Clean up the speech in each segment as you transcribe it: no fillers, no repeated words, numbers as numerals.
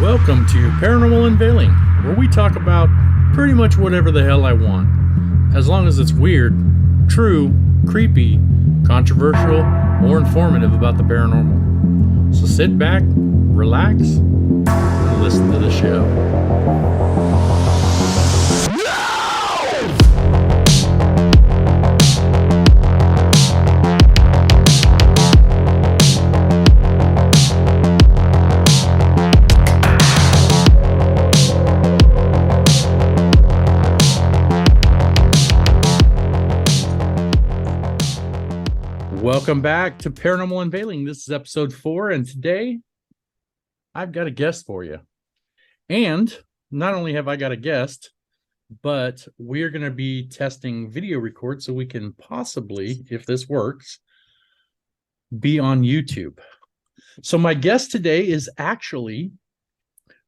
Welcome to Paranormal Unveiling, where we talk about pretty much whatever the hell I want, as long as it's weird, true, creepy, controversial, or informative about the paranormal. So sit back, relax, and listen to the show. Welcome back to Paranormal Unveiling. This is episode 4, and today I've got a guest for you. And not only have I got a guest, but we're going to be testing video record so we can possibly, if this works, be on YouTube. So my guest today is actually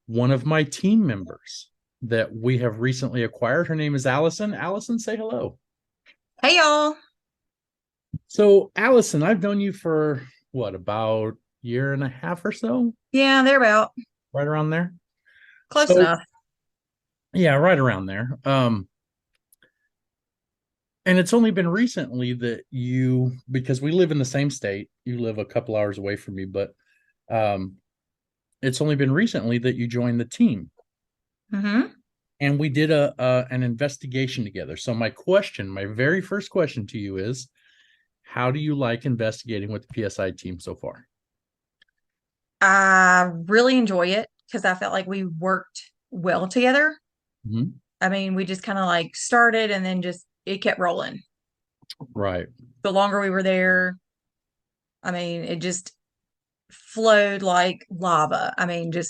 one of my team members that we have recently acquired. Her name is Allison. Allison, say hello. Hey, y'all. So, Allison, I've known you for about a year and a half or so? Yeah, they're about Right around there? close enough. Yeah, right around there. And it's only been recently that because we live in the same state, you live a couple hours away from me, but it's only been recently that you joined the team. Mm-hmm. And we did an investigation together. So my very first question to you is, how do you like investigating with the PSI team so far? I really enjoy it because I felt like we worked well together. Mm-hmm. I mean, we just kind of like started and then it kept rolling. Right. The longer we were there, I mean, it just flowed like lava. I mean, it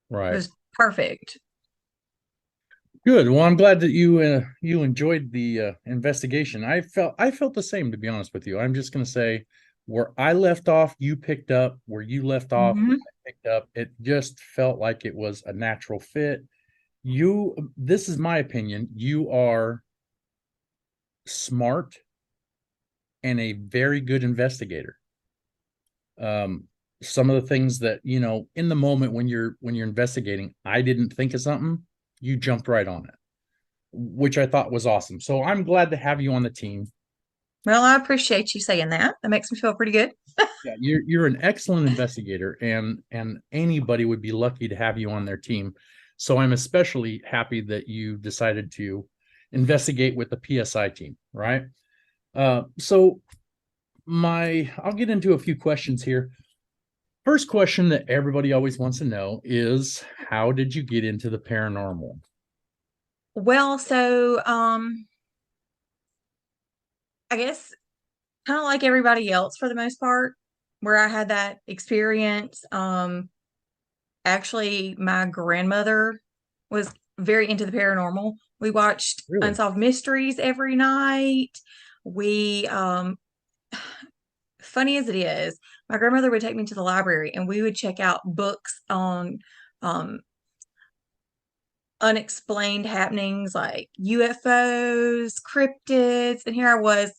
Right. was perfect. Good. Well, I'm glad that you enjoyed the investigation. I felt the same, to be honest with you. I'm just going to say, where I left off, you picked up. Where you left off, Mm-hmm. I picked up. It just felt like it was a natural fit. This is my opinion. You are smart and a very good investigator. Some of the things that, in the moment when you're investigating, I didn't think of something, you jumped right on it, which I thought was awesome. So I'm glad to have you on the team. Well, I appreciate you saying that. That makes me feel pretty good. Yeah, you're an excellent investigator, and anybody would be lucky to have you on their team. So I'm especially happy that you decided to investigate with the PSI team, right? So I'll get into a few questions here. First question that everybody always wants to know is, how did you get into the paranormal? Well, so I guess kind of like everybody else for the most part, where I had that experience. Actually, my grandmother was very into the paranormal. We watched Really? Unsolved Mysteries every night. We, funny as it is, my grandmother would take me to the library and we would check out books on um, unexplained happenings like UFOs, cryptids. And here I was,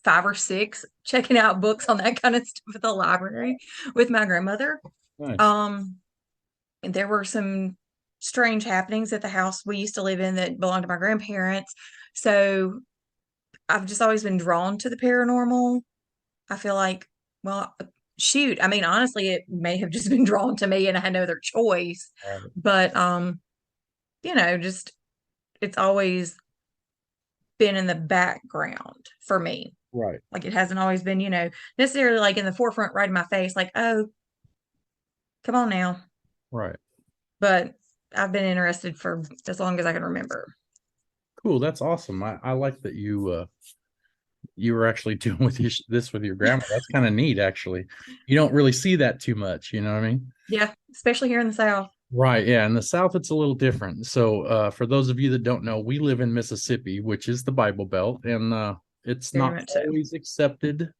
5 or 6, checking out books on that kind of stuff at the library with my grandmother. Nice. And there were some strange happenings at the house we used to live in that belonged to my grandparents. So I've just always been drawn to the paranormal. I feel like, well, shoot, I mean, honestly, it may have just been drawn to me and I had no other choice. Right. But just it's always been in the background for me. Right. Like it hasn't always been, necessarily like in the forefront right in my face, like, oh, come on now. Right. But I've been interested for as long as I can remember. Cool. That's awesome. I like that you were actually doing this with your grandma. That's kind of neat, actually. You don't really see that too much, you know what I mean? Yeah, especially here in the South. Right. Yeah. In the South, it's a little different. So for those of you that don't know, we live in Mississippi, which is the Bible Belt, and it's Very not much so. always accepted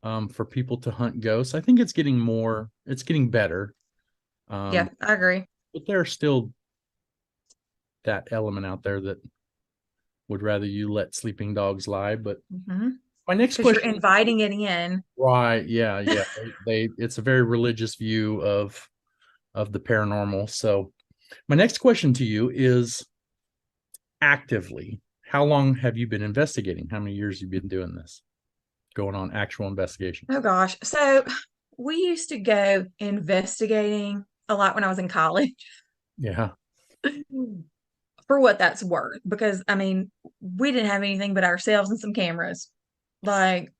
for people to hunt ghosts. I think it's getting better. Yeah, I agree. But there's still that element out there that would rather you let sleeping dogs lie. But Mm-hmm. My next because you're question, inviting it in. right? Yeah, yeah. It's a very religious view of the paranormal. So, my next question to you is actively, how long have you been investigating? How many years have you been doing this? Going on actual investigation? Oh gosh. So we used to go investigating a lot when I was in college. Yeah. For what that's worth, because I mean, we didn't have anything but ourselves and some cameras. Like,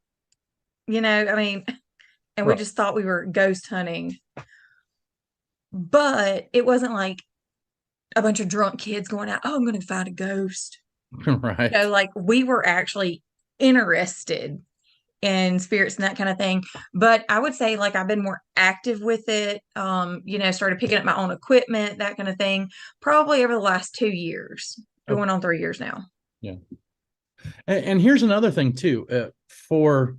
I mean, and we Right. just thought we were ghost hunting. But it wasn't like a bunch of drunk kids going out, oh, I'm going to find a ghost. Right. Like we were actually interested in spirits and that kind of thing. But I would say like I've been more active with it, started picking up my own equipment, that kind of thing, probably over the last 2 years, Okay. going on 3 years now. Yeah. And here's another thing too. For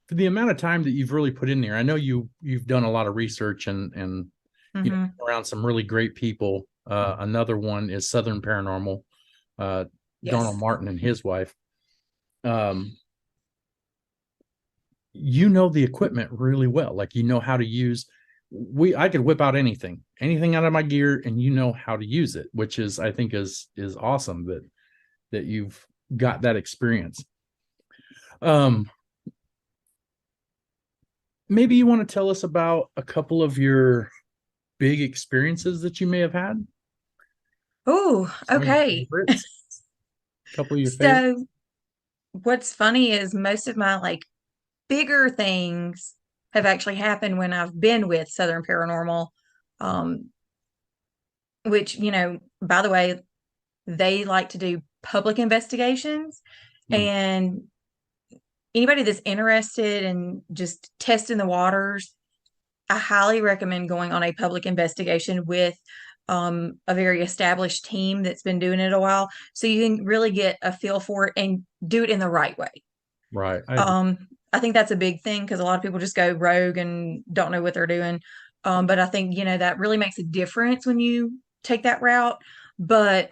the amount of time that you've really put in there, I know you've done a lot of research and Hmm. around some really great people. Another one is Southern Paranormal, uh, Donald Yes. Martin and his wife. Um, you know the equipment really well. Like you know how to use. I could whip out anything out of my gear, and you know how to use it, which is I think is awesome that you've got that experience. Um, Maybe you want to tell us about a couple of your big experiences that you may have had. Oh, Some of your okay. favorites. A couple of your favorites. So what's funny is most of my like bigger things have actually happened when I've been with Southern Paranormal, um, which, by the way, they like to do public investigations. Mm, And anybody that's interested in just testing the waters, I highly recommend going on a public investigation with a very established team that's been doing it a while. So you can really get a feel for it and do it in the right way. right. I agree. Um, I think that's a big thing because a lot of people just go rogue and don't know what they're doing. But I think, that really makes a difference when you take that route. But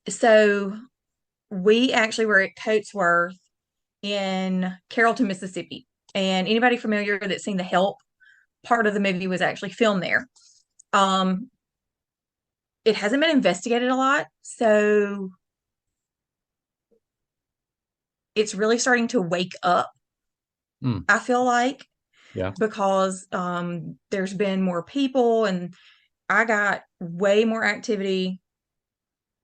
so we actually were at Coatesworth in Carrollton, Mississippi. And anybody familiar that's seen The Help, part of the movie was actually filmed there. Um, it hasn't been investigated a lot, so it's really starting to wake up, Mm, I feel like, yeah. because there's been more people and I got way more activity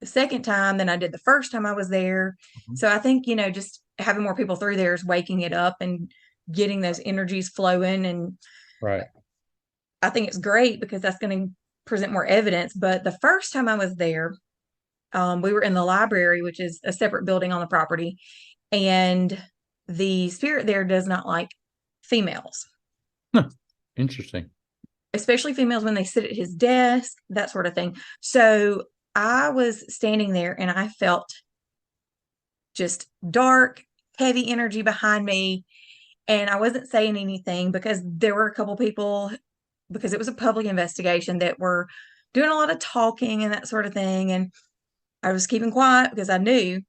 the second time than I did the first time I was there. Mhm. So I think, just having more people through there is waking it up and getting those energies flowing. And Right. I think it's great because that's going to present more evidence. But the first time I was there, we were in the library, which is a separate building on the property, and the spirit there does not like females, Huh. Interesting. especially females when they sit at his desk, that sort of thing. So I was standing there and I felt just dark, heavy energy behind me. And I wasn't saying anything because there were a couple people, because it was a public investigation, that were doing a lot of talking and that sort of thing. And I was keeping quiet because I knew.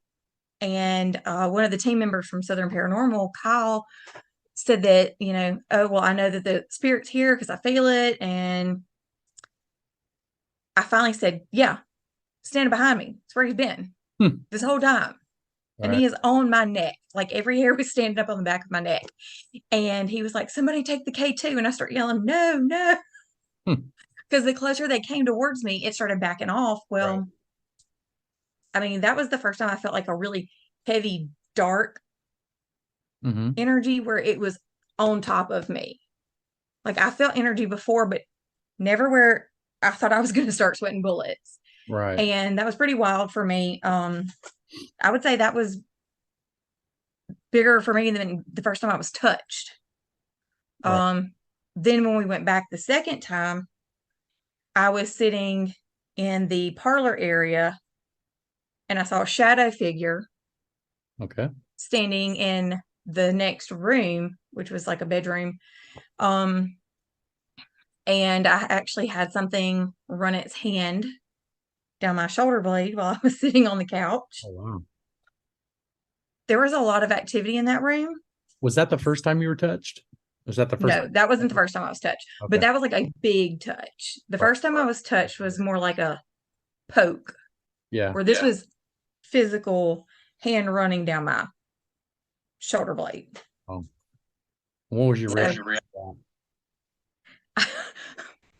And one of the team members from Southern Paranormal, Kyle, said that, oh, well, I know that the spirit's here because I feel it. And I finally said, yeah, standing behind me. It's where he's been Hmm. this whole time. And Right. he is on my neck. Like every hair was standing up on the back of my neck. And he was like, somebody take the K2. And I start yelling, no, no. Hmm. Because the closer they came towards me, it started backing off. Right. Well, I mean, that was the first time I felt like a really heavy, dark Hmm. energy where it was on top of me. Like I felt energy before, but never where I thought I was going to start sweating bullets. Right. And that was pretty wild for me. I would say that was bigger for me than the first time I was touched. Right. Um, then when we went back the second time, I was sitting in the parlor area and I saw a shadow figure Okay. standing in the next room, which was like a bedroom. Um, and I actually had something run its hand down my shoulder blade while I was sitting on the couch. Oh wow. there was a lot of activity in that room. Was that the first time you were touched? Was that the first No, that wasn't the time? first time I was touched, but Okay. that was like a big touch. The Right. first time I was touched was more like a poke, Yeah. where this was physical hand running down my shoulder blade. Oh. What was your So reaction?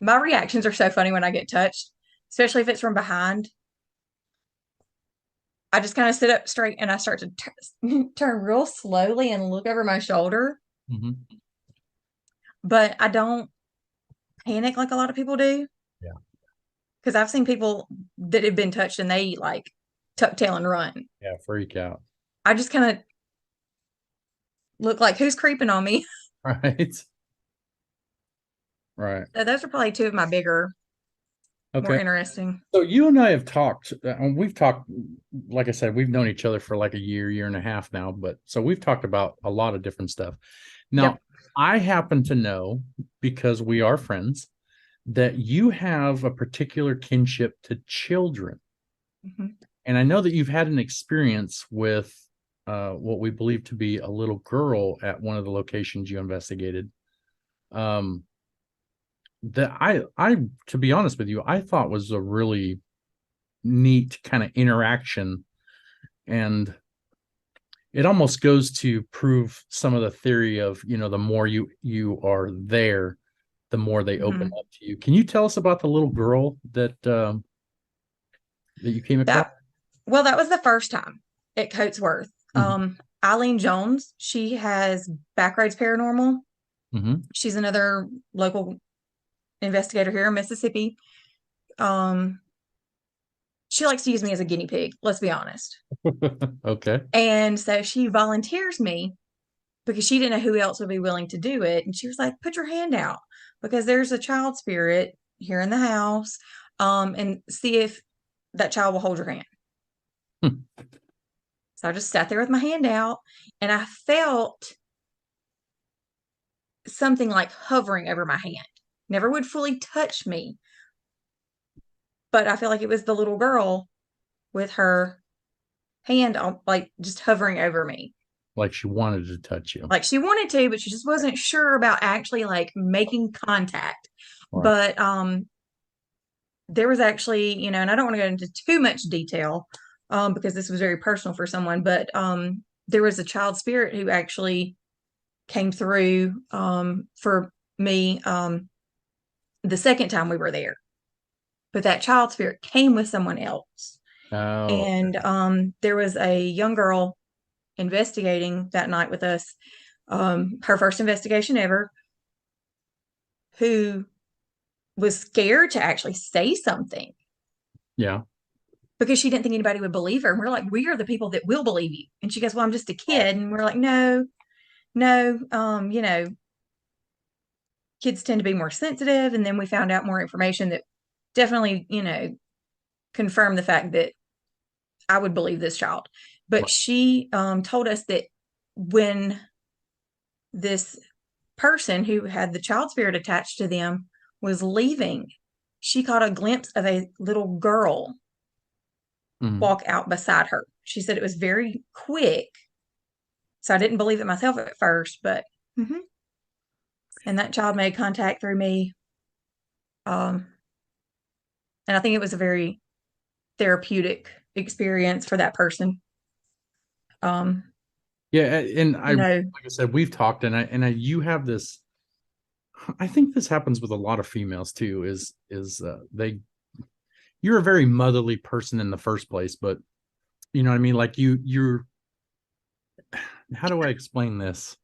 my reactions are so funny when I get touched, especially if it's from behind. I just kind of sit up straight and I start to turn real slowly and look over my shoulder, Mm-hmm. but I don't panic like a lot of people do Yeah. because I've seen people that have been touched and they like tuck tail and run. Yeah. Freak out. I just kind of look like who's creeping on me. Right. Right. So those are probably two of my bigger, more Okay. interesting. So you and I have talked, we've talked, like I said, we've known each other for like a year and a half now, but so we've talked about a lot of different stuff. Now, Yep. I happen to know, because we are friends, that you have a particular kinship to children. Mhm. And I know that you've had an experience with what we believe to be a little girl at one of the locations you investigated. Um, that to be honest with you, I thought was a really neat kind of interaction, and it almost goes to prove some of the theory of, the more you are there, the more they open Mhm. up to you. Can you tell us about the little girl that you came across? That well, that was the first time at Coatesworth. Hmm. Eileen Jones, she has Backroads Paranormal. Hmm. She's another local investigator here in Mississippi. Um, she likes to use me as a guinea pig, let's be honest. Okay. And so she volunteers me because she didn't know who else would be willing to do it. And she was like, put your hand out because there's a child spirit here in the house. And see if that child will hold your hand. Hmm. So I just sat there with my hand out and I felt something like hovering over my hand. Never would fully touch me, but I feel like it was the little girl with her hand on, like just hovering over me. Like she wanted to touch you. Like she wanted to, but she just wasn't sure about actually like making contact. Right. But there was actually, and I don't want to go into too much detail because this was very personal for someone, but there was a child spirit who actually came through for me the second time we were there. But that child spirit came with someone else. Oh. And there was a young girl investigating that night with us, her first investigation ever, who was scared to actually say something Yeah. because she didn't think anybody would believe her. And we're like, we are the people that will believe you. And she goes, well, I'm just a Right. kid. And we're like, no, no, kids tend to be more sensitive. And then we found out more information that definitely, confirmed the fact that I would believe this child. But Right. she told us that when this person who had the child spirit attached to them was leaving, she caught a glimpse of a little girl Mhm. walk out beside her. She said it was very quick. So I didn't believe it myself at first, but mhm. And that child made contact through me. Um, and I think it was a very therapeutic experience for that person. Um, Yeah, and you know, like I said, we've talked, and you have this. I think this happens with a lot of females too. Is you're a very motherly person in the first place, but you know what I mean. Like you're. How do I explain this?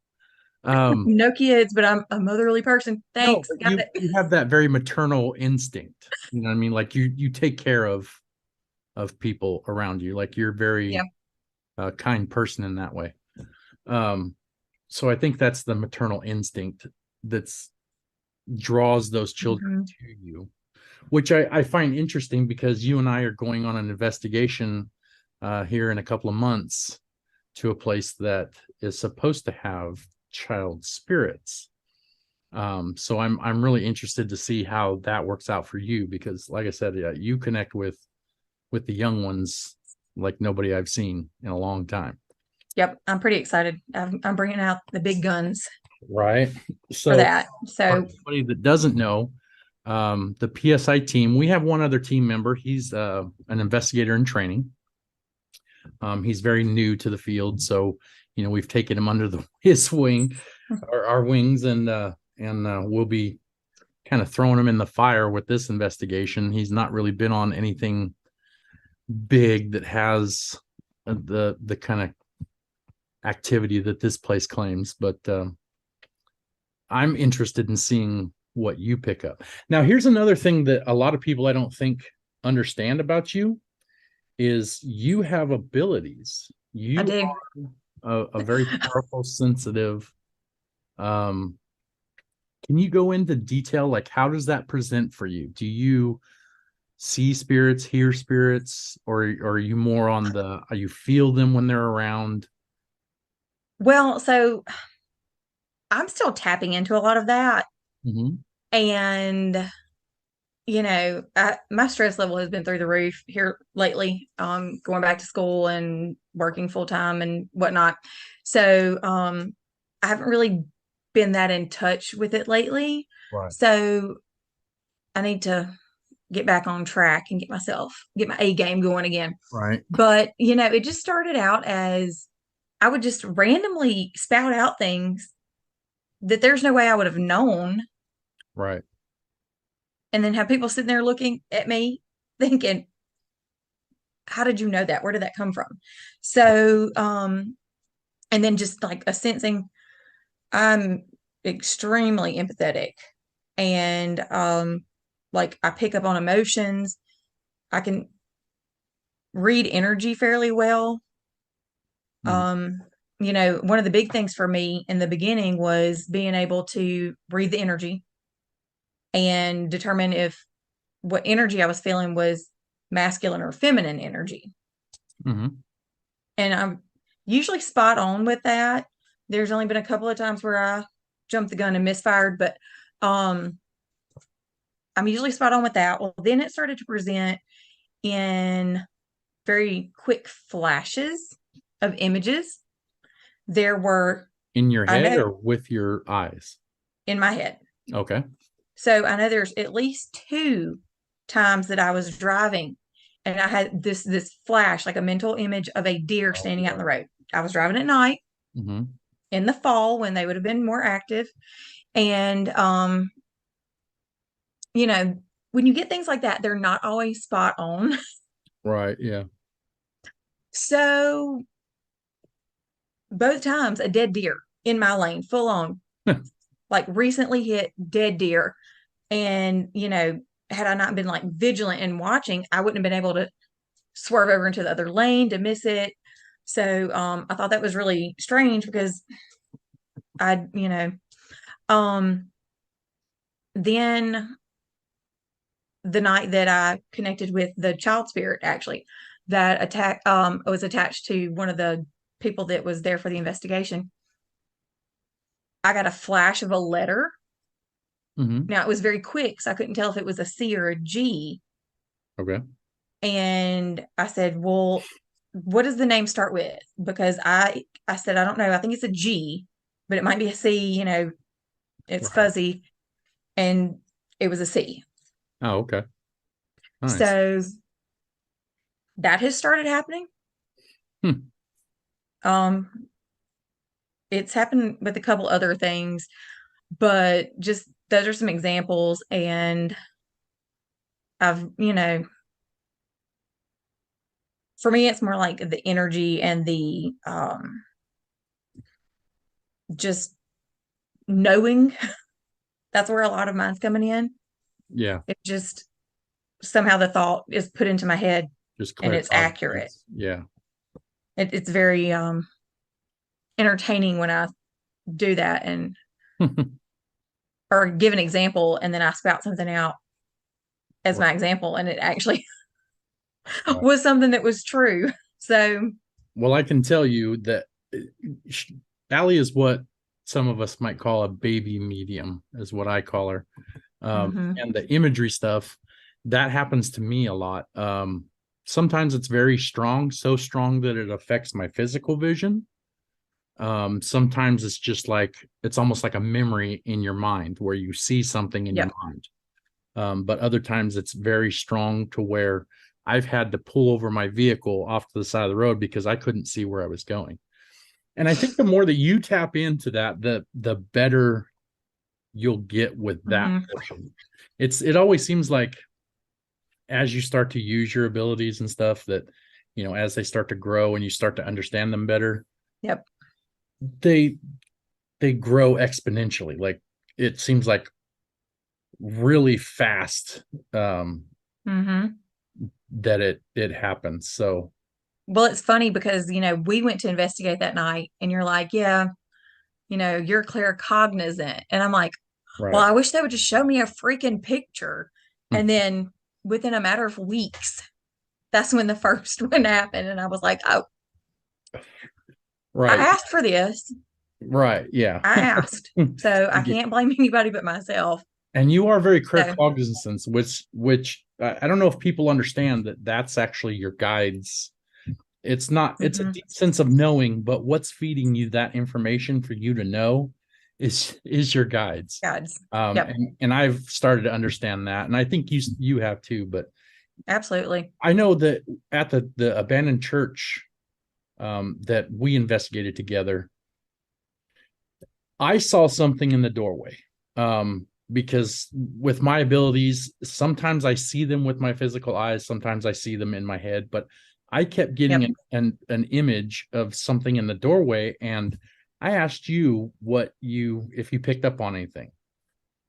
no kids, but I'm a motherly person. No, Thanks. but Got you it. have that very maternal instinct. You know what I mean? Like you take care of people around you. Like you're Yeah. very kind person in that way. Um, so I think that's the maternal instinct that's draws those children Mhm. to you, which I find interesting because you and I are going on an investigation here in a couple of months to a place that is supposed to have child spirits. So I'm really interested to see how that works out for you because, like I said, yeah, you connect with the young ones like nobody I've seen in a long time. Yep, I'm pretty excited. I'm bringing out the big guns Right. for So that. for So anybody that doesn't know, the PSI team, we have one other team member. He's an investigator in training. He's very new to the field, so we've taken him under his wing, our wings, and we'll be kind of throwing him in the fire with this investigation. He's not really been on anything big that has the kind of activity that this place claims, but I'm interested in seeing what you pick up. Now, here's another thing that a lot of people I don't think understand about you is you have abilities. I You do. are a very powerful, sensitive. Um, can you go into detail? Like, how does that present for you? Do you see spirits, hear spirits, or are you more on you feel them when they're around? Well, so I'm still tapping into a lot of that. Mm-hmm. And, my stress level has been through the roof here lately, going back to school and working full time and whatnot. So, I haven't really been that in touch with it lately. Right. So I need to get back on track and get my A game going again. Right. But, it just started out as I would just randomly spout out things that there's no way I would have known, Right. and then have people sitting there looking at me thinking, how did you know that? Where did that come from? So, and then just like a sensing, I'm extremely empathetic, and like I pick up on emotions. I can read energy fairly well. Mm. Um, one of the big things for me in the beginning was being able to read the energy and determine if what energy I was feeling was masculine or feminine energy. Mm-hmm. And I'm usually spot on with that. There's only been a couple of times where I jumped the gun and misfired, but um, I'm usually spot on with that. Well, then it started to present in very quick flashes of images. There were, In your I head know, or with your eyes? in my head. Okay. So I know there's at least two times that I was driving and I had this flash, like a mental image of a deer Oh, standing out in yeah. the road. I was driving at night Mm-hmm. in the fall when they would have been more active. And you know, when you get things like that, they're not always spot on. Right. Yeah. So both times a dead deer in my lane, full on, like recently hit dead deer. And, had I not been like vigilant and watching, I wouldn't have been able to swerve over into the other lane to miss it. So I thought that was really strange because I, um, then the night that I connected with the child spirit, actually, that was attached to one of the people that was there for the investigation. I got a flash of a letter. Mm-hmm. Now it was very quick, so I couldn't tell if it was a C or a G. Okay. And I said, "Well, what does the name start with?" Because I said, "I don't know. I think it's a G, but it might be a C. It's Right. fuzzy." And it was a C. Oh, okay. Nice. So that has started happening. Hmm. Um, it's happened with a couple other things, but just those are some examples. And I've, for me, it's more like the energy and the just knowing. That's where a lot of mine's coming in. Yeah. It just somehow the thought is put into my head Just and it's accurate. claircognizance. Yeah. It's very entertaining when I do that and or give an example and then I spout something out as my example and it actually Right. was something that was true. So, Well, I can tell you that Allie is what some of us might call a baby medium, is what I call her. mhm. And the imagery stuff, that happens to me a lot. Sometimes it's very strong, so strong that it affects my physical vision. Sometimes it's just like it's almost like a memory in your mind where you see something in your Yep. mind. But other times it's very strong to where I've had to pull over my vehicle off to the side of the road because I couldn't see where I was going. And I think the more that you tap into that, the better you'll get with that Hmm. portion. It always seems like as you start to use your abilities and stuff that, as they start to grow and you start to understand them better, Yep. they they grow exponentially. Like it seems like really fast, Hmm. that it happens. So Well, it's funny because, we went to investigate that night and you're like, yeah, you're claircognizant. And I'm like, well, right. I wish they would just show me a freaking picture. And then within a matter of weeks, that's when the first one happened. And I was like, oh, I Right. asked for this. Right. Yeah. I asked. So I I get- can't blame anybody but myself. and you are very clear So, cognizance, which I don't know if people understand that that's actually your guides. It's not, it's a mhm, deep sense of knowing, but what's feeding you that information for you to know is your guides. guides. Yep, And I've started to understand that, and I think you have too. But absolutely. I know that at the abandoned church, that we investigated together, I saw something in the doorway. Because with my abilities, sometimes I see them with my physical eyes, sometimes I see them in my head, but I kept getting Yep. an image of something in the doorway, and I asked you if you picked up on anything.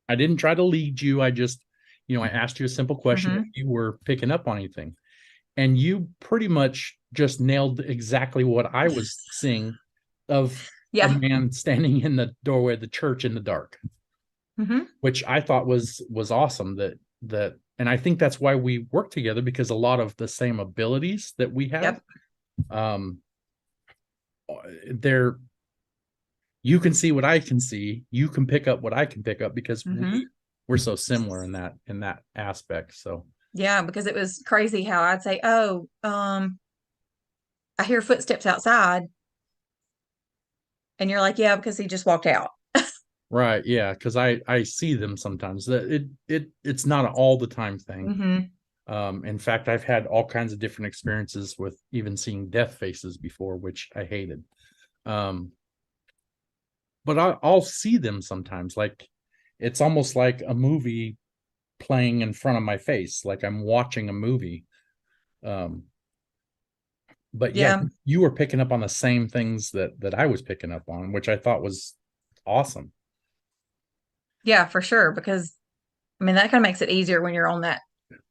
I didn't try to lead you. I just, I asked you a simple question if Hmm. you were picking up on anything. And you pretty much just nailed exactly what I was seeing of a Yeah. man standing in the doorway of the church in the dark, Hmm. which I thought was awesome. And I think that's why we work together, because a lot of the same abilities that we have, Yep. um, they're you can see what I can see, you can pick up what I can pick up, because Hmm. we're so similar in that aspect. So Yeah, because it was crazy how I'd say, oh, I hear footsteps outside. And you're like, yeah, because he just walked out. right, yeah, because I see them sometimes. That it's not an all the time thing. Hmm. In fact, I've had all kinds of different experiences with even seeing death faces before, which I hated. Um, but I'll see them sometimes. Like it's almost like a movie playing in front of my face, like I'm watching a movie. Um, but yeah, Yeah. you were picking up on the same things that I was picking up on, which I thought was awesome. Yeah, for sure. Because I mean, that kind of makes it easier when you're on that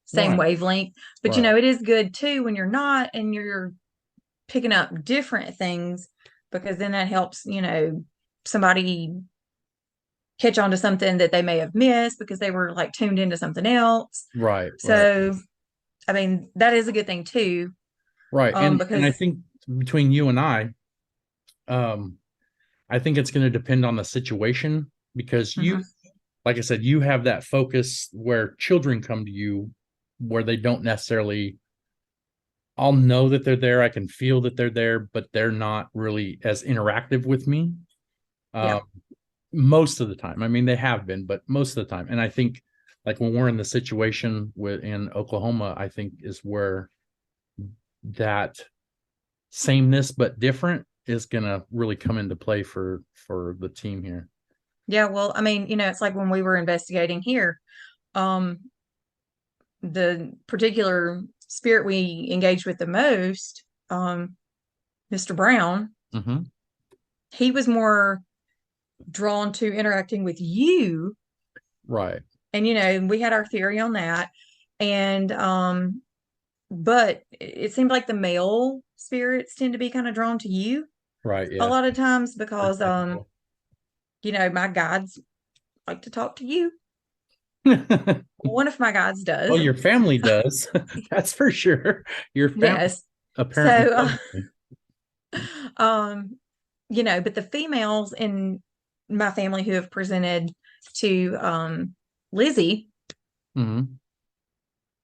same Right, wavelength. But right, it is good too when you're not and you're picking up different things because then that helps, somebody catch on to something that they may have missed because they were like tuned into something else. right, right, So, I mean, that is a good thing too. right. And I Because think between you and um, I think it's going to depend on the situation, because mhm, like I said, you have that focus where children come to you where they don't necessarily, I'll know that they're there. I can feel that they're there, but they're not really as interactive with me. yeah, Um, Most of the time. I mean, they have been, but most of the time. And I think like when we're in the situation in Oklahoma, I think is where that sameness but different is gonna really come into play for the team here. yeah. Well, I mean, it's like when we were investigating here, um, the particular spirit we engaged with the most, Mr. Brown, Mm-hmm. he was more drawn to interacting with you. Right. And, we had our theory on that. And, but it seemed like the male spirits tend to be kind of drawn to you Right. a Yeah. lot of times Very because, technical. my guides like to talk to you. Well, One of my guides does. your family does. That's for sure. Your family Yes. apparently So, loves me. um, but the females in my family who have presented to Lizzie Mm-hmm.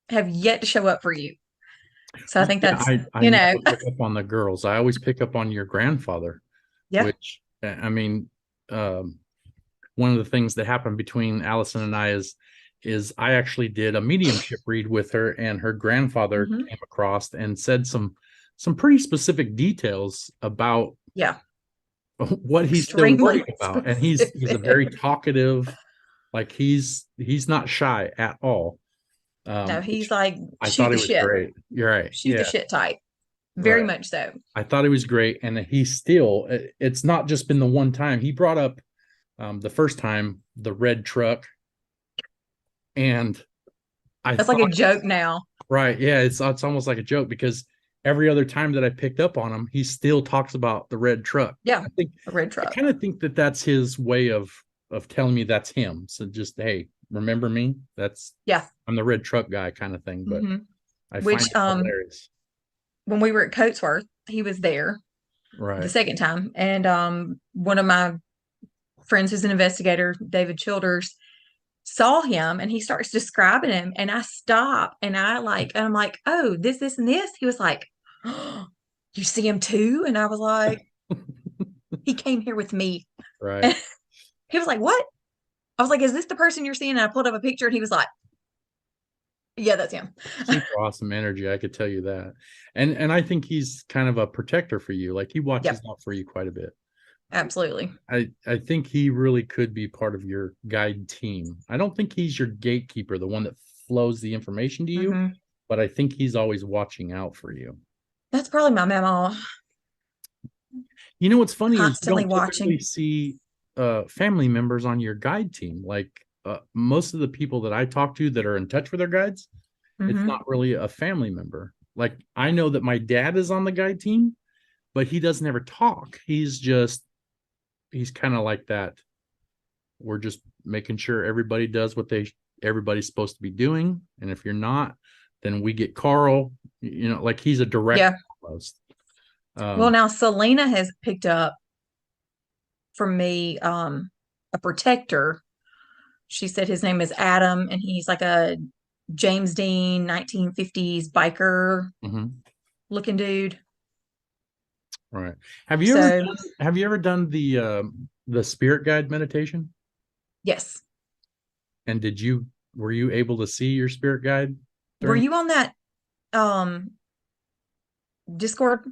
have yet to show up for you. So I think Yeah, that's, I never pick up on the girls. I always pick up on your grandfather. Yeah. which I mean, um, one of the things that happened between Allison and I is I actually did a mediumship read with her, and her grandfather Hmm. came across and said some pretty specific details about Yeah. what he's still Extremely worried about. And he's a very specific. talkative, like he's not shy at all. No, he's Which like I shoot thought the it was shit, great. You're right. shoot the Yeah, shit type. Very right. much so. I thought it was great. And he's still, it's not just been the one time. He brought up the first time the red truck, and I That's like a thought, joke now. right, yeah, it's almost like a joke because every other time that I picked up on him, he still talks about the red truck. Yeah. I think A red I truck. kind of think that that's his way of telling me that's him. So just, hey, remember me? That's Yeah. I'm the red truck guy kind of thing. But Hmm. I find Which it hilarious. when we were at Coatesworth, he was there the Right. second time. And one of my friends who's an investigator, David Childers, saw him and he starts describing him. And I stop and I'm like, oh, this, and this. He was like, oh, you see him too? And I was like, he came here with me. Right. And he was like, what? I was like, is this the person you're seeing? And I pulled up a picture and he was like, yeah, that's him. Super awesome energy, I could tell you that. And I think he's kind of a protector for you. Like he watches Yep, out for you quite a bit. absolutely. I think he really could be part of your guide team. I don't think he's your gatekeeper, the one that flows the information to you, Hmm. but I think he's always watching out for you. That's probably my mama You know what's funny is you constantly don't typically watching. see family members on your guide team. Like most of the people that I talk to that are in touch with their guides, it's Hmm. not really a family member. Like I know that my dad is on the guide team, but he doesn't ever talk. He's kind of like that. We're just making sure everybody does what everybody's supposed to be doing. And if you're not, then we get Carl, like he's a direct Yeah. almost. Well, Um, now Selena has picked up from me a protector. She said his name is Adam and he's like a James Dean 1950s biker mhm, looking dude. right. So, Have you ever done the spirit guide meditation? yes. And were you able to see your spirit guide Were during? you on that um Discord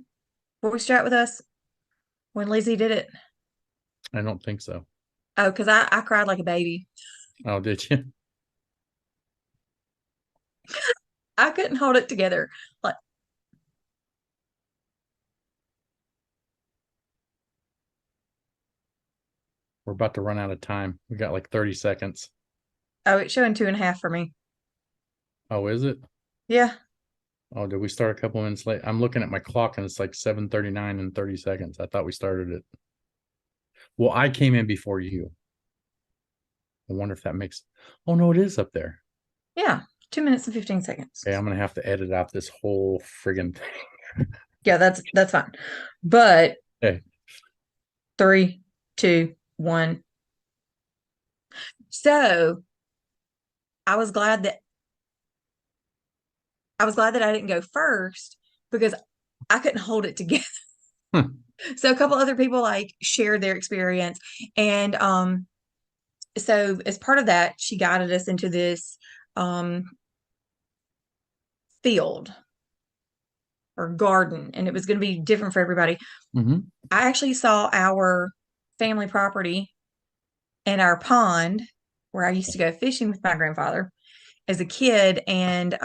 voice chat with us when Lizzie did it? I don't think so. Oh, because I cried like a baby. Oh, did you? I couldn't hold it together. Like, We're about to run out of time. We got like 30 seconds. oh, it's showing 2.5 for me. Oh, is it? Yeah. Oh, did we start a couple minutes late? I'm looking at my clock and it's like 7:39 and 30 seconds. I thought we started it. Well, I came in before you. I wonder if that makes. Oh no, it is up there. Yeah. 2 minutes and 15 seconds. Okay, I'm gonna have to edit out this whole friggin' thing. Yeah, that's fine. But Okay. three, two, one. So I was glad that I didn't go first because I couldn't hold it together. Huh. So a couple other people like shared their experience. And so as part of that, she guided us into this um field or garden, and it was going to be different for everybody. Mm-hmm. I actually saw our family property and our pond where I used to go fishing with my grandfather as a kid. And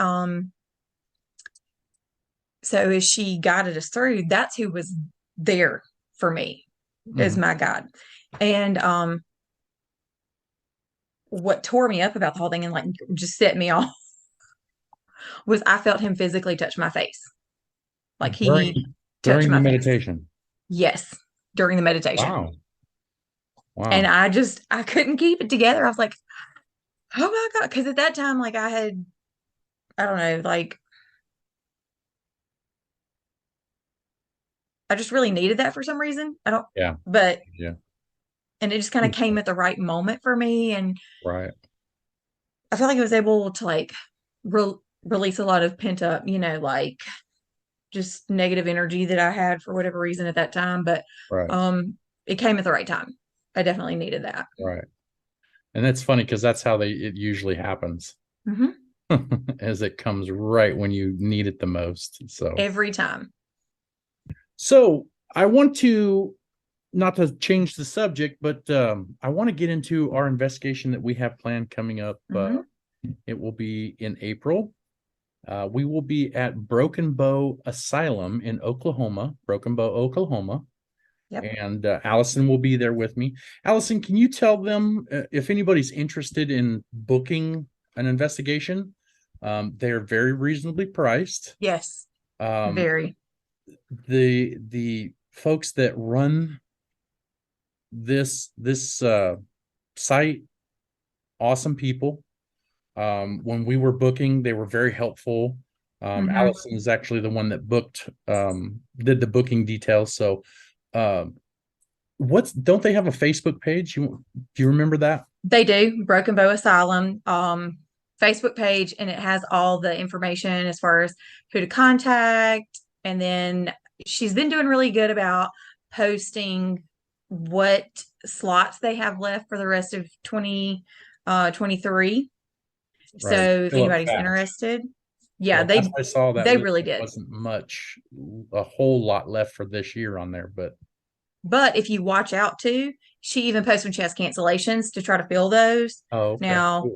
so as she guided us through, that's who was there for me as Mm-hmm. my guide. And what tore me up about the whole thing and like just set me off was I felt him physically touch my face. Like he touched During the my face. meditation. Yes, during the meditation. Wow. And Wow. I couldn't keep it together. I was like, oh my God. Because at that time, like I don't know, like I just really needed that for some reason. I don't, Yeah. but, Yeah. and it just kind of came at the right moment for me. And Right. I feel like I was able to like release a lot of pent up, like just negative energy that I had for whatever reason at that time. But Right. it came at the right time. I definitely needed that. Right. And that's funny because that's how it usually happens. Hmm. As it comes right when you need it the most. Every time. So I want to, not to change the subject, but I want to get into our investigation that we have planned coming up. Hmm. It will be in April. We will be at Broken Bow Asylum in Oklahoma, Broken Bow, Oklahoma. Yep. And Allison will be there with me. Allison, can you tell them if anybody's interested in booking an investigation? They're very reasonably priced. Yes. Um, Very. the folks that run this site, awesome people. When we were booking, they were very helpful. Hmm. Allison is actually the one that did the booking details. So, don't they have a Facebook page? Do you remember that? They do. Broken Bow Asylum Facebook page, and it has all the information as far as who to contact. And then she's been doing really good about posting what slots they have left for the rest of 2023. Right. So if Fill up anybody's fast. interested, yeah, The last I saw that they list, really there did. wasn't much, a whole lot left for this year on there, but But if you watch out too, she even posts when she has cancellations to try to fill those. oh, okay. Now, Cool.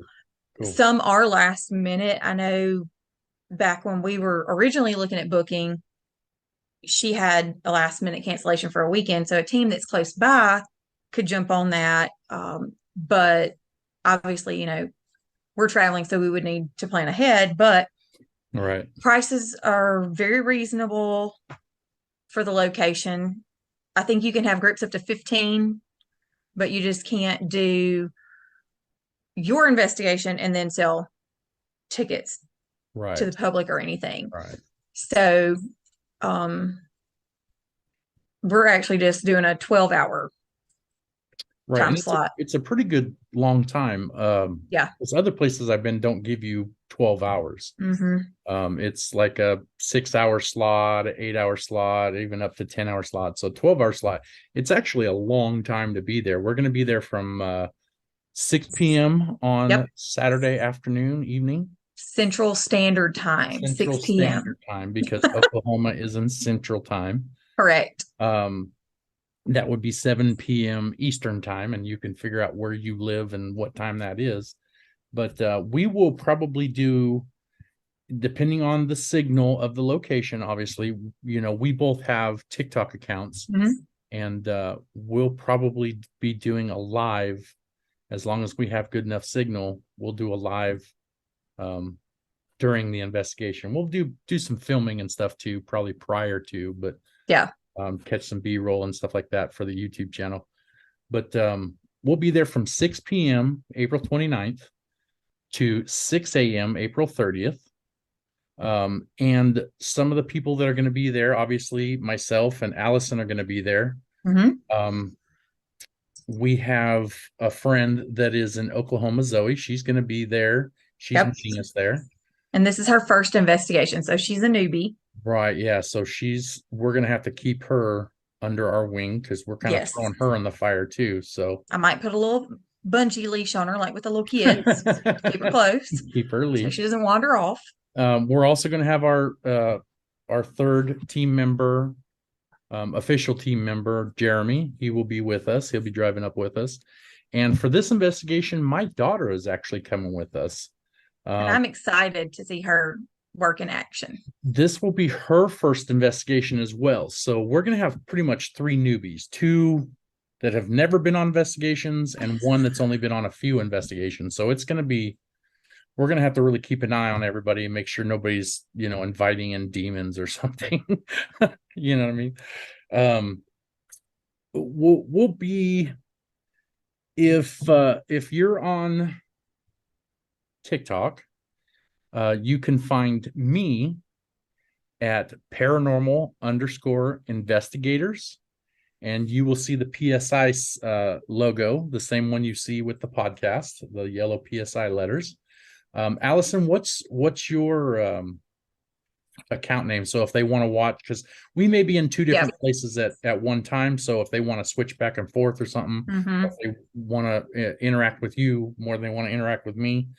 Cool. some are last minute. I know back when we were originally looking at booking, she had a last minute cancellation for a weekend. So a team that's close by could jump on that. But obviously, we're traveling, so we would need to plan ahead. But Right. prices are very reasonable for the location. I think you can have groups up to 15, but you just can't do your investigation and then sell tickets to the Right. public or anything. Right. So um we're actually just doing a 12-hour Right. time And slot. it's a pretty good long time. Yeah. Because other places I've been don't give you 12 hours. Hmm. It's like a 6 hour slot, 8 hour slot, even up to 10 hour slot. So 12 hour slot. It's actually a long time to be there. We're going to be there from 6 p.m. on Yep. Saturday afternoon, evening, Central Standard Time, Central 6 p.m. Standard Time, because Oklahoma is in Central Time. Correct. That would be 7 p.m. Eastern Time, and you can figure out where you live and what time that is. But we will probably do, depending on the signal of the location, obviously, we both have TikTok accounts, Hmm. and we'll probably be doing a live. As long as we have good enough signal, we'll do a live during the investigation. We'll do some filming and stuff too, probably prior to, but Yeah. catch some B-roll and stuff like that for the YouTube channel. But we'll be there from 6 p.m. April 29th to 6 a.m. April 30th. And some of the people that are going to be there, obviously myself and Allison are going to be there. Hmm. We have a friend that is in Oklahoma, Zoe. She's going to be there. She's Yep. meeting us there. And this is her first investigation, so she's a newbie. Right. Yeah. So we're going to have to keep her under our wing because we're kind of Yes. throwing her in the fire too. So I might put a little bungee leash on her, like with the little kids. Keep her close keep her so leash. she doesn't wander off. We're also going to have our third team member, official team member, Jeremy. He will be with us. He'll be driving up with us. And for this investigation, my daughter is actually coming with us. And I'm excited to see her work in action. This will be her first investigation as well. So we're going to have pretty much 3 newbies, 2 that have never been on investigations and 1 that's only been on a few investigations. So we're going to have to really keep an eye on everybody and make sure nobody's, inviting in demons or something. You know what I mean? We'll be, if you're on TikTok, you can find me at paranormal_investigators, and you will see the PSI logo, the same one you see with the podcast, the yellow PSI letters. Allison, what's your account name. So if they want to watch, because we may be in two Yep. different places at one time. So if they want to switch back and forth or something, Hmm. if they want to interact with you more than they want to interact with me,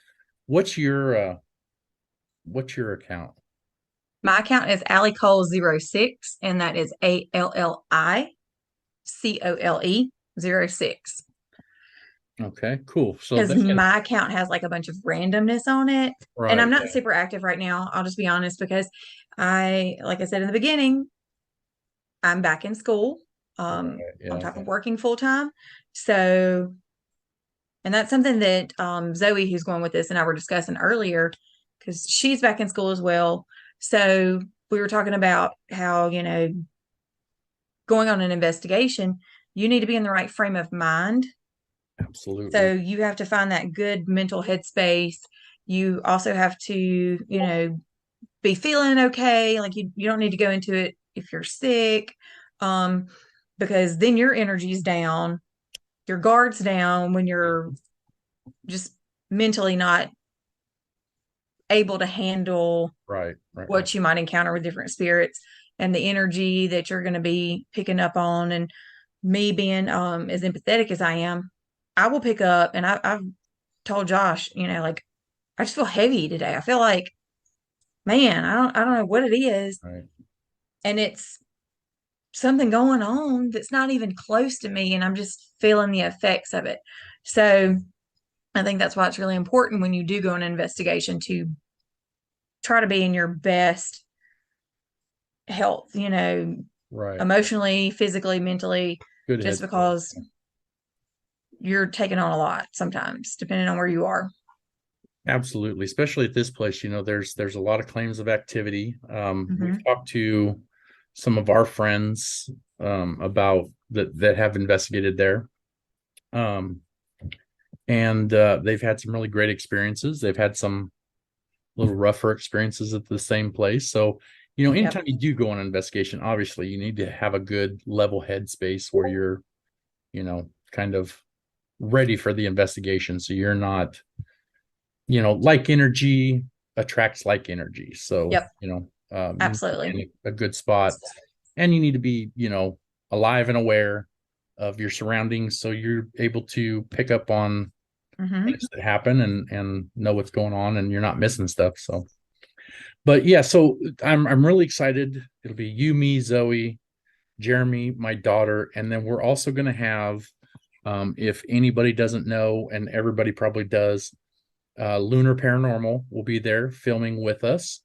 what's your account? My account is Allie Cole 06, and that is ALLICOLE 06. Okay, cool. So Because they can, my account has like a bunch of randomness on it. And right, I'm not yeah, super active right now. I'll just be honest because like I said in the beginning, I'm back in school, right, on yeah, top of working full time. So, and that's something that Zoe, who's going with this, and I were discussing earlier, because she's back in school as well. So we were talking about how, going on an investigation, you need to be in the right frame of mind. So absolutely, you have to find that good mental headspace. You also have to, be feeling okay. Like you don't need to go into it if you're sick, um, because then your energy's down, your guard's down when you're just mentally not able to handle right, right, right, what you might encounter with different spirits and the energy that you're going to be picking up on. And me being as empathetic as I am, I will pick up, and I've told Josh, like, I just feel heavy today. I feel like, man, I don't know what it is. right. And it's something going on that's not even close to me, and I'm just feeling the effects of it. So I think that's why it's really important when you do go on an investigation to try to be in your best health, Right. emotionally, physically, mentally, Good just headspace. because you're taking on a lot sometimes, depending on where you are. Absolutely, especially at this place, there's a lot of claims of activity. We've Hmm. talked to some of our friends about that have investigated there. Um, and they've had some really great experiences. They've had some little rougher experiences at the same place. So, Yep. anytime you do go on an investigation, obviously you need to have a good level headspace where you're, kind of ready for the investigation. So you're not, like energy attracts like energy. So, Yep. you need to be Absolutely. in a good spot, and you need to be, alive and aware of your surroundings so you're able to pick up on Hmm. things that happen and know what's going on and you're not missing stuff. So, but yeah, so I'm really excited. It'll be you, me, Zoe, Jeremy, my daughter, and then we're also going to have, if anybody doesn't know, and everybody probably does, Lunar Paranormal will be there filming with us,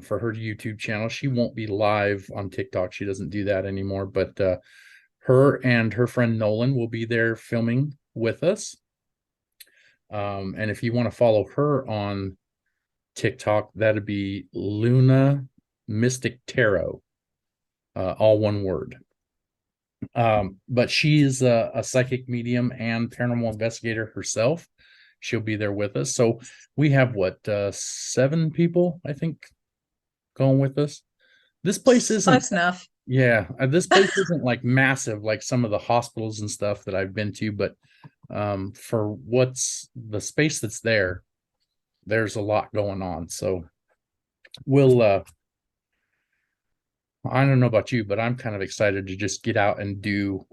for her YouTube channel. She won't be live on TikTok. She doesn't do that anymore, but her and her friend Nolan will be there filming with us. And if you want to follow her on TikTok, that'd be Luna Mystic Tarot, all one word. But she's a psychic medium and paranormal investigator herself. She'll be there with us. So we have what, 7 people, I think, going with us. This place isn't, Close enough. yeah, this place isn't like massive like some of the hospitals and stuff that I've been to, but for what's the space that's there, there's a lot going on. So we'll I don't know about you, but I'm kind of excited to just get out and do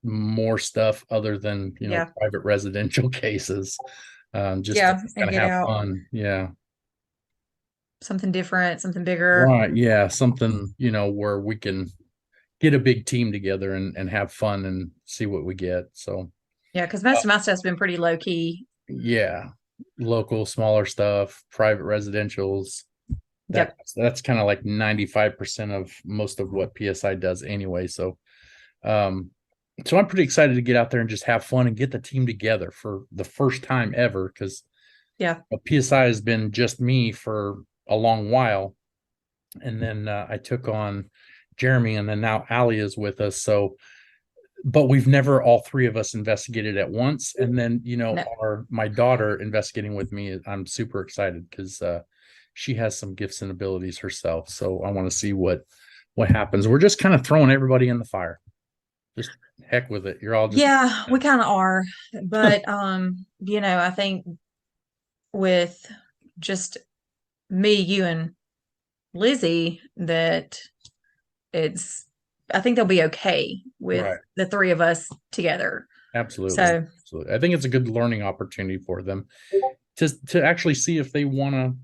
more stuff other than, Yeah. private residential cases. Just to Yeah. kind And of get have out fun. Yeah. something different, something bigger. Right. Yeah. Something, where we can get a big team together and have fun and see what we get. So, Yeah. Because most of my stuff's been pretty low key. yeah, local, smaller stuff, private residentials. Yep. That's kind of like 95% of most of what PSI does anyway. Um, so I'm pretty excited to get out there and just have fun and get the team together for the first time ever, because Yeah. PSI has been just me for a long while. And then I took on Jeremy, and then now Allie is with us. So, but we've never all three of us investigated at once. And then, No. my daughter investigating with me, I'm super excited because she has some gifts and abilities herself. So I want to see what happens. We're just kind of throwing everybody in the fire. Just heck with it. You're all just Yeah, we kind of are. But I think with just me, you, and Lizzie that it's I think they'll be okay with Right. the three of us together. Absolutely. So, Absolutely. I think it's a good learning opportunity for them to actually see if they want to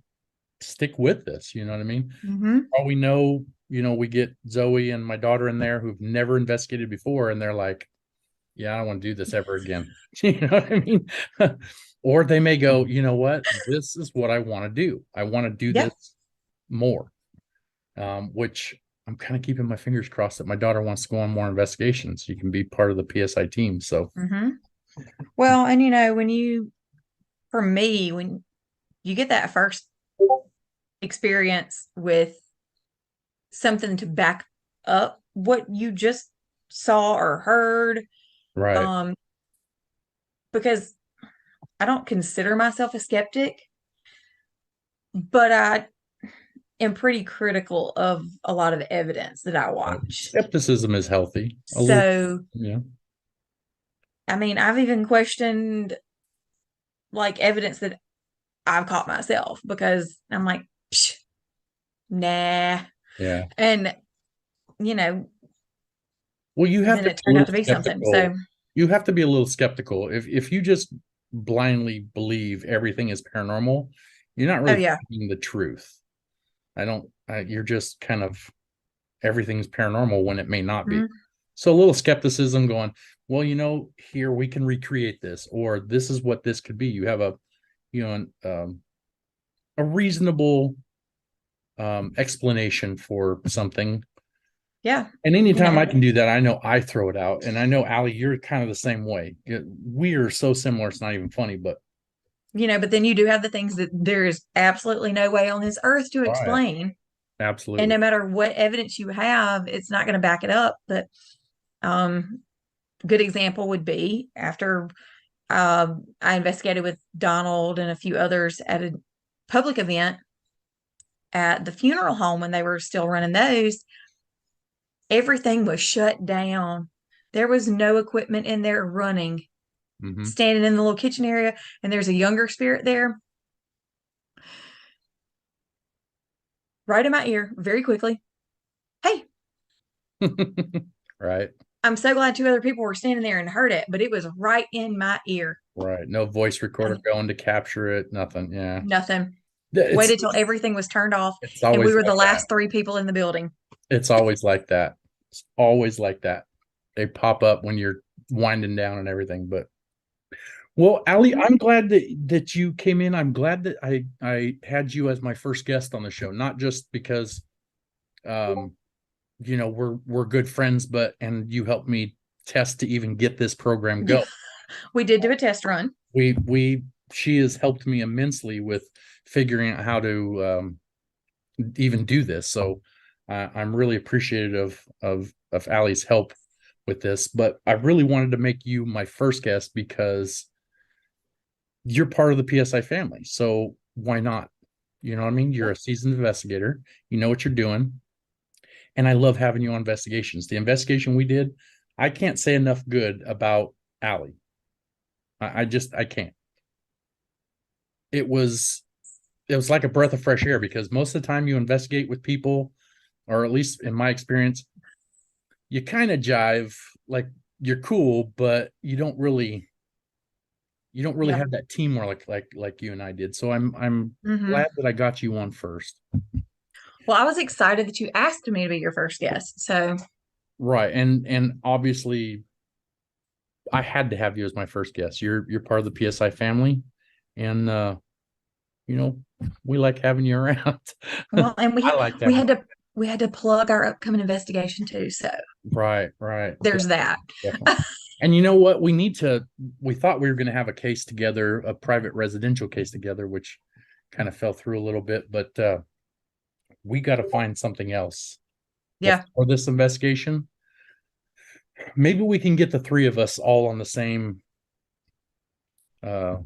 stick with this. You know what I mean? mhm. All we know, we get Zoe and my daughter in there who've never investigated before, and they're like, yeah, I don't want to do this ever again. You know what I mean? Or they may go, you know what? This is what I want to do. I want to do Yeah. this more, which I'm kind of keeping my fingers crossed that my daughter wants to go on more investigations. You can be part of the PSI team. So, Mhm. Well, and for me, when you get that first experience with something to back up what you just saw or heard, right. um, because I don't consider myself a skeptic, but I am pretty critical of a lot of the evidence that I Right. watch. Skepticism is healthy. A little, So, yeah. I mean, I've even questioned like evidence that I've caught myself because I'm like, Psh, nah. Yeah. And, you know, Well, you have then to it be a turned out little to be something. So, skeptical. You have to be a little skeptical. If you just blindly believe everything is paranormal, you're not oh, really yeah. finding the truth. You're just kind of everything's paranormal when it may not be. Mhm. So a little skepticism going, well, here we can recreate this, or this is what this could be. You have a reasonable explanation for something. Yeah. And You anytime I know, can do that, I know I throw it out. And I know, Allie, you're kind of the same way. We are so similar, it's not even funny, but but then you do have the things that there is absolutely no way on this earth to right. explain. And Absolutely. no matter what evidence you have, it's not going to back it up. But um, good example would be after I investigated with Donald and a few others at a public event at the funeral home when they were still running those, everything was shut down. There was no equipment in there running, Hmm. standing in the little kitchen area, and there's a younger spirit there, right in my ear, very quickly. Hey, Right. I'm so glad two other people were standing there and heard it, but it was right in my ear. Right. No voice recorder And going to capture it. Nothing. Yeah. nothing. It's Waited till everything was turned off, it's and we always were the like that. last three people in the building. It's always like that. It's always like that. They pop up when you're winding down and everything. But well, Ali, Mhm. I'm glad that you came in. I'm glad that I had you as my first guest on the show, not just because um we're good friends, but and you helped me test to even get this program Yeah, go. we did do a test run. We she has helped me immensely with figuring out how to even do this. So I'm really appreciative of Allie's help with this. But I really wanted to make you my first guest because you're part of the PSI family. So why not? You know what I mean? You're Yeah. a seasoned investigator. You know what you're doing. And I love having you on investigations. The investigation we did, I can't say enough good about Allie. I can't. It was it was like a breath of fresh air because most of the time you investigate with people, or at least in my experience, you kind of jive, like you're cool, but you don't really Yeah. have that teamwork like you and I did. So I'm Hmm. glad that I got you on first. Well, I was excited that you asked me to be your first guest. So, Right. And obviously I had to have you as my first guest. You're part of the PSI family, and you know, we like having you around. well, and I like we having had to we had to plug our upcoming investigation too. So right, right. there's that. Definitely. And you know what? We thought we were going to have a case together, a private residential case together, which kind of fell through a little bit, but we got to find something else Yeah. before this investigation. Maybe we can get the three of us all on the same uh,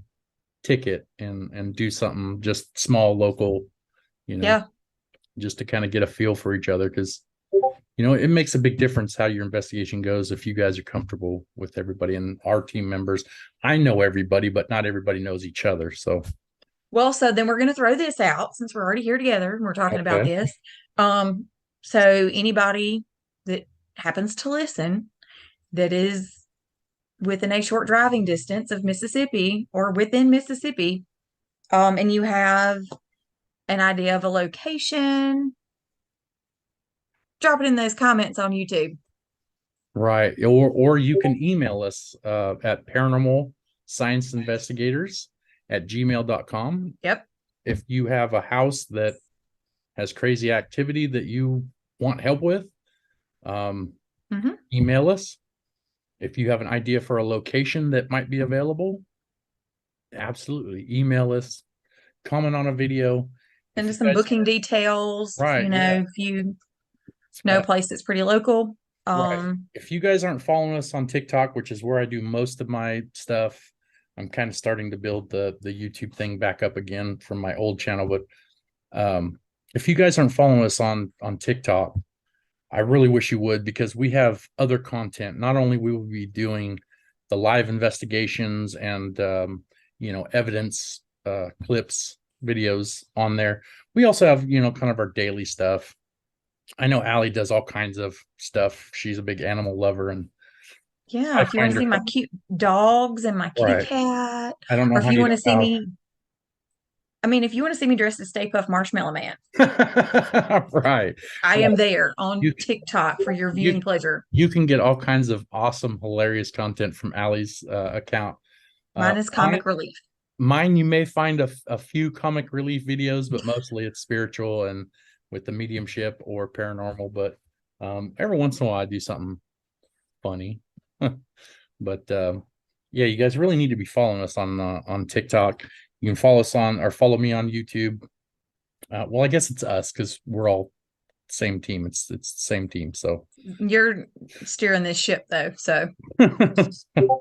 ticket and do something just small, local, you know, Yeah. just to kind of get a feel for each other because it makes a big difference how your investigation goes if you guys are comfortable with everybody and our team members. I know everybody, but not everybody knows each other. So Well, so then we're going to throw this out since we're already here together and we're talking about Okay. this. Um, so anybody that happens to listen that is within a short driving distance of Mississippi or within Mississippi, and you have an idea of a location, drop it in those comments on YouTube. Right. Or you can email us at paranormal science investigators at gmail.com. Yep. If you have a house that has crazy activity that you want help with, email us. If you have an idea for a location that might be available, absolutely email us, comment on a video. If Into you some guys, booking details, right, yeah. if you know a place that's pretty local. Right. If you guys aren't following us on TikTok, which is where I do most of my stuff, I'm kind of starting to build the YouTube thing back up again from my old channel. But if you guys aren't following us on TikTok, I really wish you would, because we have other content. Not only will we be doing the live investigations and evidence clips, videos on there, we also have kind of our daily stuff. I know Allie does all kinds of stuff. She's a big animal lover, and Yeah, I if you want find to her see my cute dogs and my kitty right. cat, I don't or know if how you you want to don't see me, if you want to see me dressed as Stay Puft Marshmallow Man, right. I Well, am there on you TikTok for your you viewing pleasure. you can get all kinds of awesome, hilarious content from Allie's account. Mine is Mine, comic relief. mine, you may find a few comic relief videos, but mostly it's spiritual and with the mediumship or paranormal. But every once in a while, I do something funny. But yeah, you guys really need to be following us on TikTok. You can follow us on or follow me on YouTube. Well, I guess it's us because we're all same team. It's the same team. So You're steering this ship though, so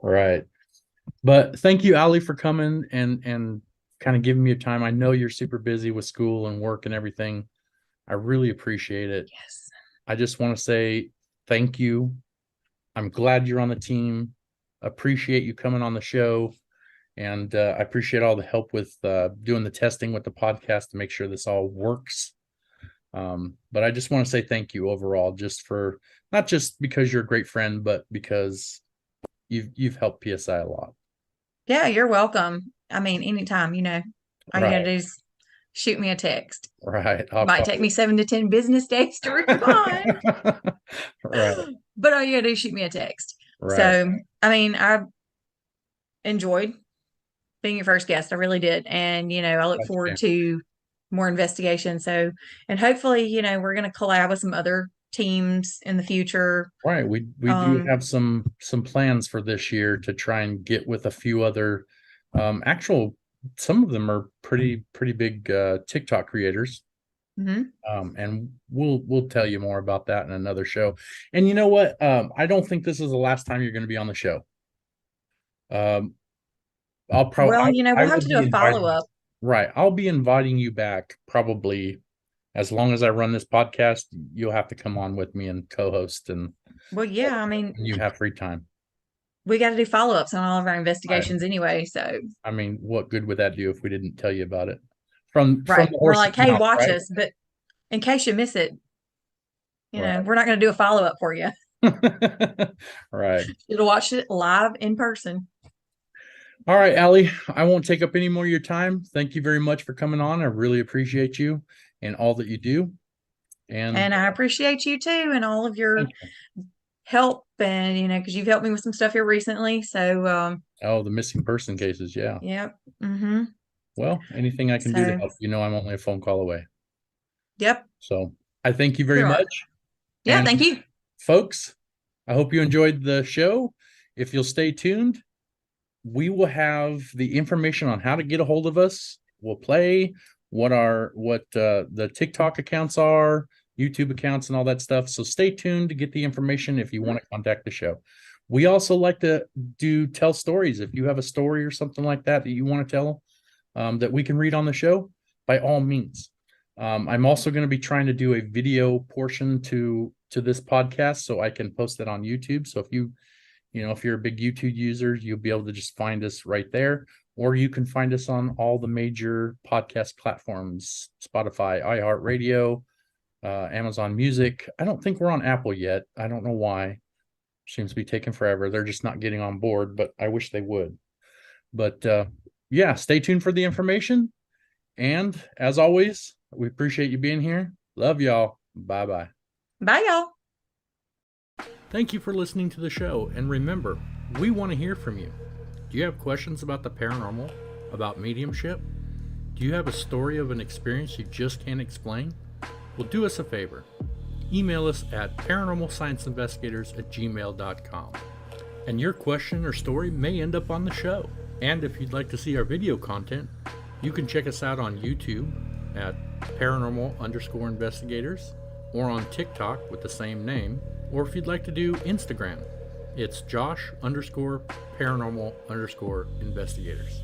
right. But thank you, Ali, for coming and kind of giving me your time. I know you're super busy with school and work and everything. I really appreciate it. yes. I just want to say thank you. I'm glad you're on the team. Appreciate you coming on the show. And I appreciate all the help with doing the testing with the podcast to make sure this all works. But I just want to say thank you overall, just for not just because you're a great friend, but because you've helped PSI a lot. Yeah, you're welcome. Anytime, all you gotta Right, do is shoot me a text. right. I'll Might call take you. me 7 to 10 business days to respond, Right, but all you gotta do is shoot me a text. right. So, I enjoyed being your first guest. I really did. And, I look forward Okay. to more investigation. So, and hopefully, we're going to collab with some other teams in the future. Right. We do have some plans for this year to try and get with a few other actual, some of them are pretty big TikTok creators. Mhm. And we'll tell you more about that in another show. And you know what? I don't think this is the last time you're going to be on the show. Um, I'll probably Well, I we'll have will to do be a follow inviting up. right. I'll be inviting you back probably as long as I run this podcast. You'll have to come on with me and co-host, and Well, yeah, you have free time. we got to do follow ups on all of our Right. investigations anyway. So, I mean, what good would that do if we didn't tell you about it from right. the We're horse's like, hey, mouth, watch right? us. But in case you miss it, Right. we're not going to do a follow up for you. Right. You'll watch it live in person. All right, Allie, I won't take up any more of your time. Thank you very much for coming on. I really appreciate you and all that you do. And And I appreciate you too and all of your thank you. help and because you've helped me with some stuff here recently. So Oh, the missing person cases. Yeah. yep. Mm-hmm. Well, anything I can do to So help, I'm only a phone call away. yep, So I thank you very sure are. much. Yeah, And thank you. folks, I hope you enjoyed the show. If you'll stay tuned, we will have the information on how to get a hold of us. We'll play what the TikTok accounts are, YouTube accounts, and all that stuff. So stay tuned to get the information if you want to contact the show. We also like to tell stories. If you have a story or something like that that you want to tell, that we can read on the show, by all means. I'm also going to be trying to do a video portion to this podcast so I can post it on YouTube. So if if you're a big YouTube user, you'll be able to just find us right there. or you can find us on all the major podcast platforms: Spotify, iHeartRadio, Amazon Music. I don't think we're on Apple yet. I don't know why. Seems to be taking forever. They're just not getting on board, but I wish they would. But yeah, stay tuned for the information. And as always, we appreciate you being here. Love y'all. Bye-bye. Bye, y'all. Thank you for listening to the show. And remember, we want to hear from you. Do you have questions about the paranormal, about mediumship? Do you have a story of an experience you just can't explain? Well, do us a favor. Email us at paranormalscienceinvestigators@gmail.com. And your question or story may end up on the show. And if you'd like to see our video content, you can check us out on YouTube at paranormal_investigators, or on TikTok with the same name, or if you'd like to do Instagram, it's Josh_paranormal_investigators.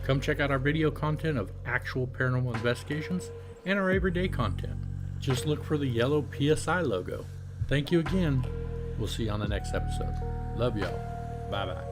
Come check out our video content of actual paranormal investigations and our everyday content. Just look for the yellow PSI logo. Thank you again. We'll see you on the next episode. Love y'all. Bye-bye.